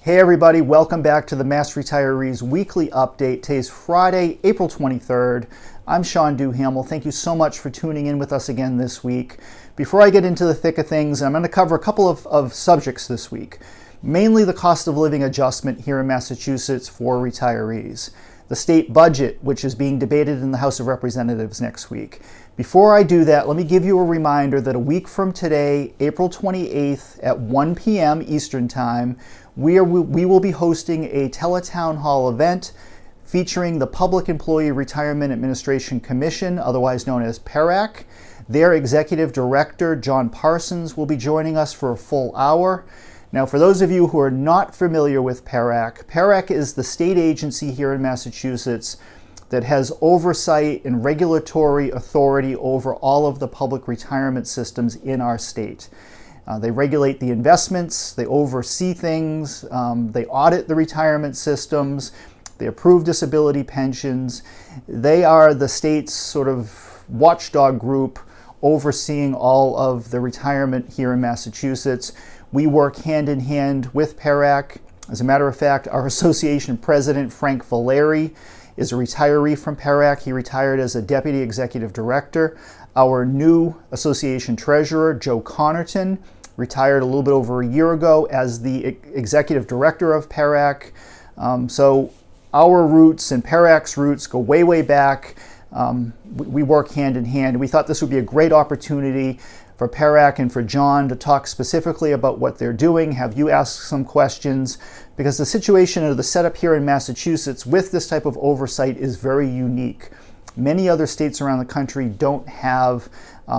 Hey everybody, welcome back to the Mass Retirees Weekly Update. Today's Friday, April 23rd. I'm Sean Duhamel. Thank you so much for tuning in with us again this week. Before I get into the thick of things, I'm going to cover a couple of subjects this week. Mainly the cost of living adjustment here in Massachusetts for retirees. The state budget, which is being debated in the House of Representatives next week. Before I do that, let me give you a reminder that a week from today, April 28th at 1 p.m. Eastern Time, we will be hosting a teletown hall event featuring the Public Employee Retirement Administration Commission, otherwise known as PERAC. Their executive director, John Parsons, will be joining us for a full hour. Now, for those of you who are not familiar with PERAC, PERAC is the state agency here in Massachusetts that has oversight and regulatory authority over all of the public retirement systems in our state. They regulate the investments, they oversee things, they audit the retirement systems, they approve disability pensions. They are the state's sort of watchdog group overseeing all of the retirement here in Massachusetts. We work hand in hand with PERAC. As a matter of fact, our association president, Frank Valeri, is a retiree from PERAC. He retired as a deputy executive director. Our new association treasurer, Joe Connerton, retired a little bit over a year ago as the executive director of PERAC. So our roots and PERAC's roots go way, way back. We work hand in hand. We thought this would be a great opportunity for PERAC and for John to talk specifically about what they're doing, have you ask some questions, because the situation or the setup here in Massachusetts with this type of oversight is very unique. Many other states around the country don't have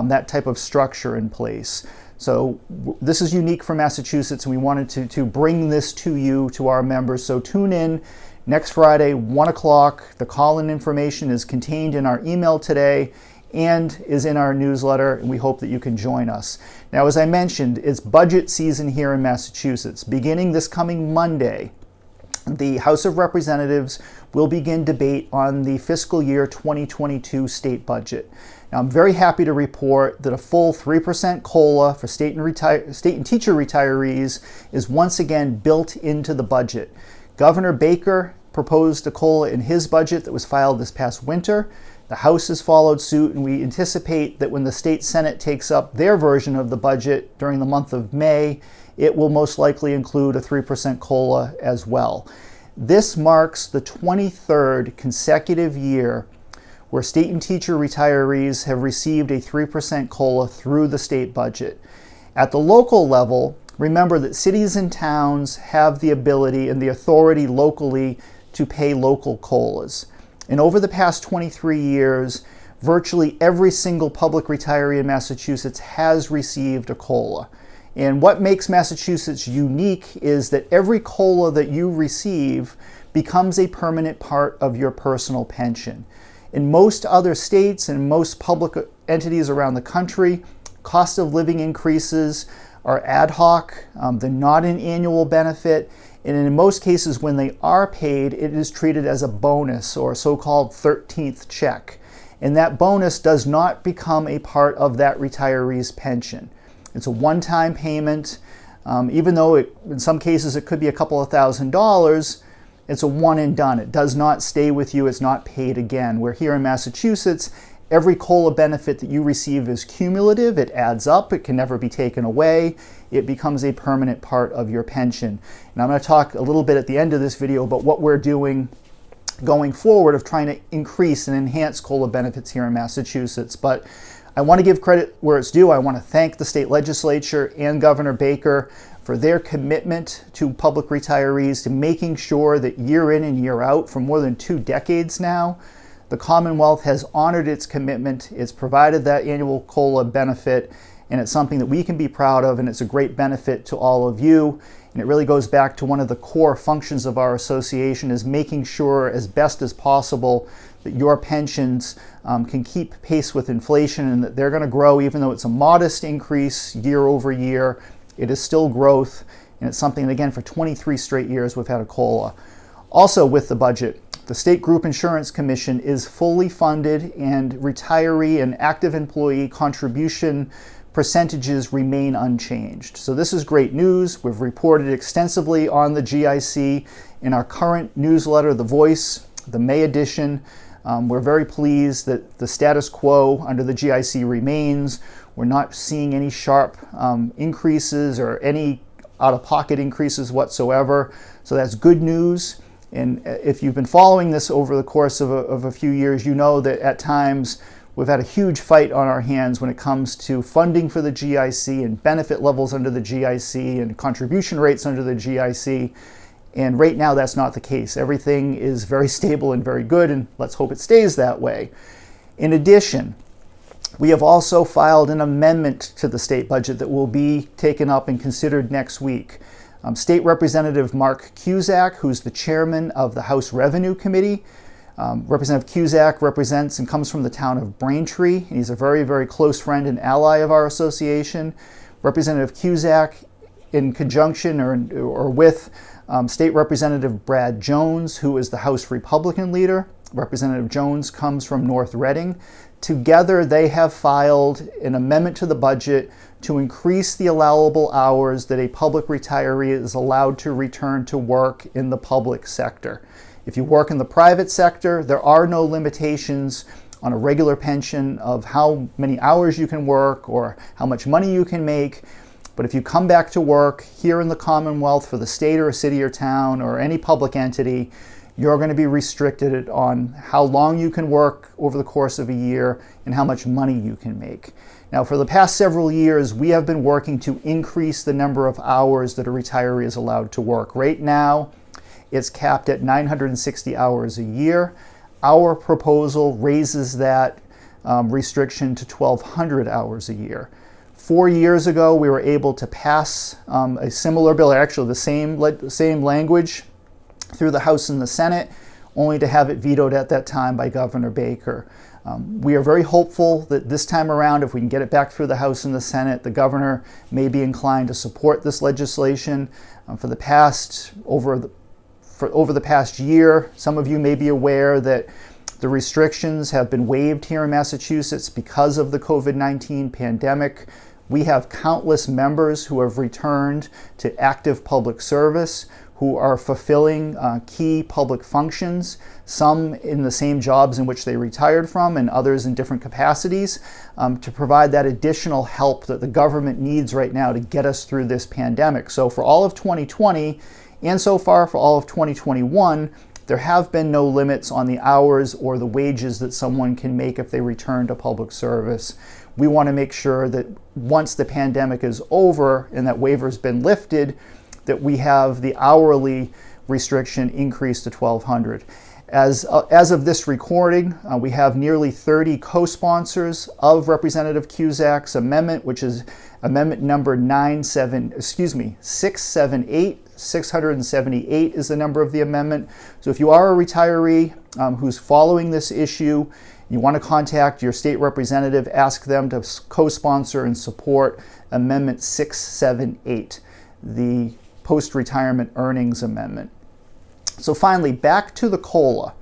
that type of structure in place. So this is unique for Massachusetts, and we wanted to bring this to you, to our members. So tune in next Friday, 1 o'clock. The call-in information is contained in our email today and is in our newsletter, and we hope that you can join us. Now, as I mentioned, it's budget season here in Massachusetts. Beginning this coming Monday, the House of Representatives will begin debate on the fiscal year 2022 state budget. Now, I'm very happy to report that a full 3% COLA for state and teacher retirees is once again built into the budget. Governor Baker proposed a COLA in his budget that was filed this past winter. The House has followed suit, and we anticipate that when the state Senate takes up their version of the budget during the month of May, it will most likely include a 3% COLA as well. This marks the 23rd consecutive year where state and teacher retirees have received a 3% COLA through the state budget. At the local level, remember that cities and towns have the ability and the authority locally to pay local COLAs. And over the past 23 years, virtually every single public retiree in Massachusetts has received a COLA. And what makes Massachusetts unique is that every COLA that you receive becomes a permanent part of your personal pension. In most other states and most public entities around the country, cost of living increases are ad hoc. They're not an annual benefit. And in most cases, when they are paid, it is treated as a bonus or a so-called 13th check. And that bonus does not become a part of that retiree's pension. It's a one-time payment. Even though in some cases it could be a couple of $1,000s, it's a one and done. It does not stay with you. It's not paid again. Where here in Massachusetts, every COLA benefit that you receive is cumulative. It adds up. It can never be taken away. It becomes a permanent part of your pension. And I'm going to talk a little bit at the end of this video about what we're doing going forward of trying to increase and enhance COLA benefits here in Massachusetts. But I want to give credit where it's due. I want to thank the state legislature and Governor Baker for their commitment to public retirees, to making sure that year in and year out, for more than 2 decades now, the Commonwealth has honored its commitment. It's provided that annual COLA benefit, and it's something that we can be proud of, and it's a great benefit to all of you. And it really goes back to one of the core functions of our association, is making sure as best as possible that your pensions can keep pace with inflation, and that they're going to grow. Even though it's a modest increase year over year, it is still growth, and it's something that, again, for 23 straight years we've had a COLA. Also with the budget, the State Group Insurance Commission is fully funded, and retiree and active employee contribution percentages remain unchanged. So this is great news. We've reported extensively on the GIC in our current newsletter, The Voice, the May edition. We're very pleased that the status quo under the GIC remains. We're not seeing any sharp increases or any out-of-pocket increases whatsoever. So that's good news. And if you've been following this over the course of a few years, you know that at times we've had a huge fight on our hands when it comes to funding for the GIC and benefit levels under the GIC and contribution rates under the GIC. And right now that's not the case. Everything is very stable and very good, and let's hope it stays that way. In addition, we have also filed an amendment to the state budget that will be taken up and considered next week. State Representative Mark Cusack, who's the chairman of the House Revenue Committee. Representative Cusack represents and comes from the town of Braintree. He's a very, very close friend and ally of our association. Representative Cusack, in conjunction or with State Representative Brad Jones, who is the House Republican leader. Representative Jones comes from North Reading. Together, they have filed an amendment to the budget to increase the allowable hours that a public retiree is allowed to return to work in the public sector. If you work in the private sector, there are no limitations on a regular pension of how many hours you can work or how much money you can make. But if you come back to work here in the Commonwealth for the state or a city or town or any public entity, you're going to be restricted on how long you can work over the course of a year and how much money you can make. Now, for the past several years, we have been working to increase the number of hours that a retiree is allowed to work. Right now, it's capped at 960 hours a year. Our proposal raises that restriction to 1,200 hours a year. 4 years ago, we were able to pass a similar bill, actually the same language, through the House and the Senate, only to have it vetoed at that time by Governor Baker. We are very hopeful that this time around, if we can get it back through the House and the Senate, the governor may be inclined to support this legislation. Over the past year, some of you may be aware that the restrictions have been waived here in Massachusetts because of the COVID-19 pandemic. We have countless members who have returned to active public service, who are fulfilling key public functions, some in the same jobs in which they retired from and others in different capacities, to provide that additional help that the government needs right now to get us through this pandemic. So for all of 2020 and so far for all of 2021, there have been no limits on the hours or the wages that someone can make if they return to public service. We want to make sure that once the pandemic is over and that waiver has been lifted, that we have the hourly restriction increased to 1,200. As of this recording, we have nearly 30 co-sponsors of Representative Cusack's amendment, which is amendment number 678. 678 is the number of the amendment. So if you are a retiree who's following this issue, you want to contact your state representative, ask them to co-sponsor and support Amendment 678, the Post-Retirement Earnings Amendment. So finally, back to the COLA.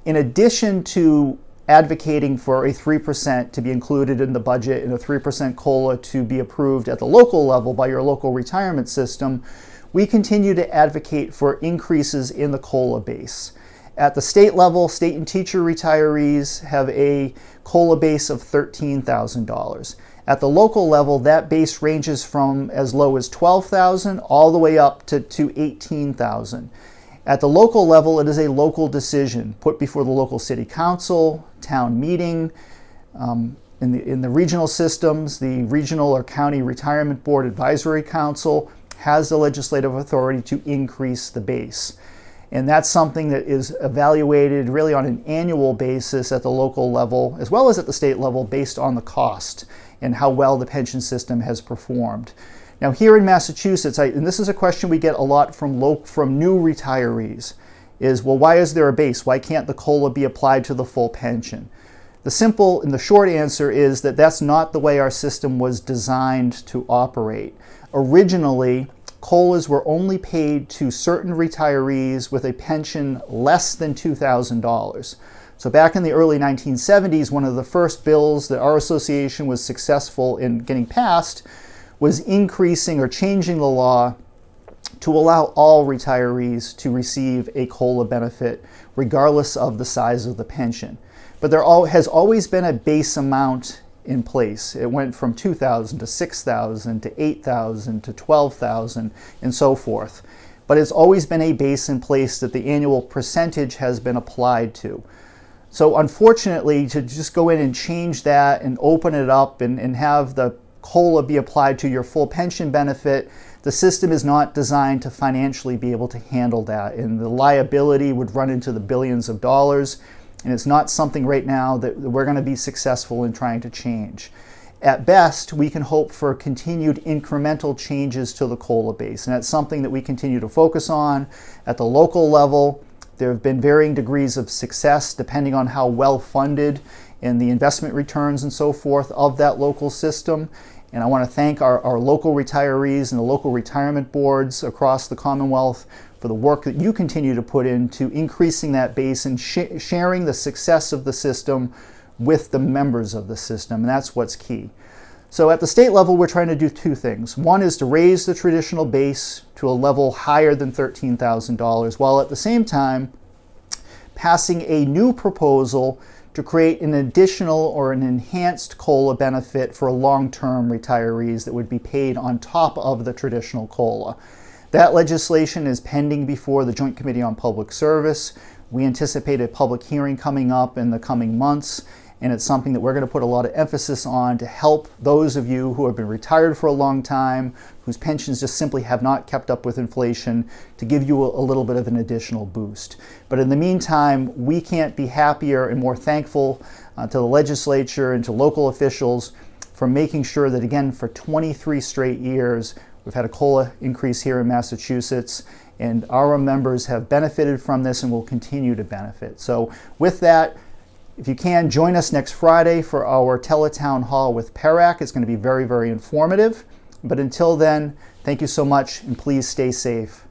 In addition to advocating for a 3% to be included in the budget and a 3% COLA to be approved at the local level by your local retirement system, we continue to advocate for increases in the COLA base. At the state level, state and teacher retirees have a COLA base of $13,000. At the local level, that base ranges from as low as $12,000 all the way up to $18,000. At the local level, it is a local decision put before the local city council, town meeting. In the regional systems, the Regional or County Retirement Board Advisory Council has the legislative authority to increase the base. And that's something that is evaluated really on an annual basis at the local level, as well as at the state level, based on the cost and how well the pension system has performed. Now here in Massachusetts, and this is a question we get a lot from new retirees, is, well, why is there a base? Why can't the COLA be applied to the full pension? The simple and the short answer is that that's not the way our system was designed to operate. Originally, COLAs were only paid to certain retirees with a pension less than $2,000. So back in the early 1970s, one of the first bills that our association was successful in getting passed was increasing or changing the law to allow all retirees to receive a COLA benefit regardless of the size of the pension. But there has always been a base amount in place. It went from $2,000 to $6,000 to $8,000 to $12,000 and so forth. But it's always been a base in place that the annual percentage has been applied to. So unfortunately, to just go in and change that and open it up and have the COLA be applied to your full pension benefit, the system is not designed to financially be able to handle that, and the liability would run into the billions of dollars, and it's not something right now that we're going to be successful in trying to change. At best, we can hope for continued incremental changes to the COLA base, and that's something that we continue to focus on at the local level. There have been varying degrees of success depending on how well funded and the investment returns and so forth of that local system. And I want to thank our local retirees and the local retirement boards across the Commonwealth for the work that you continue to put into increasing that base and sharing the success of the system with the members of the system, and that's what's key. So at the state level, we're trying to do two things. One is to raise the traditional base to a level higher than $13,000, while at the same time passing a new proposal to create an additional or an enhanced COLA benefit for long-term retirees that would be paid on top of the traditional COLA. That legislation is pending before the Joint Committee on Public Service. We anticipate a public hearing coming up in the coming months, and it's something that we're going to put a lot of emphasis on to help those of you who have been retired for a long time, whose pensions just simply have not kept up with inflation, to give you a little bit of an additional boost. But in the meantime, we can't be happier and more thankful to the legislature and to local officials for making sure that, again, for 23 straight years, we've had a COLA increase here in Massachusetts, and our members have benefited from this and will continue to benefit. So with that, if you can, join us next Friday for our teletown hall with PERAC. It's going to be very, very informative. But until then, thank you so much, and please stay safe.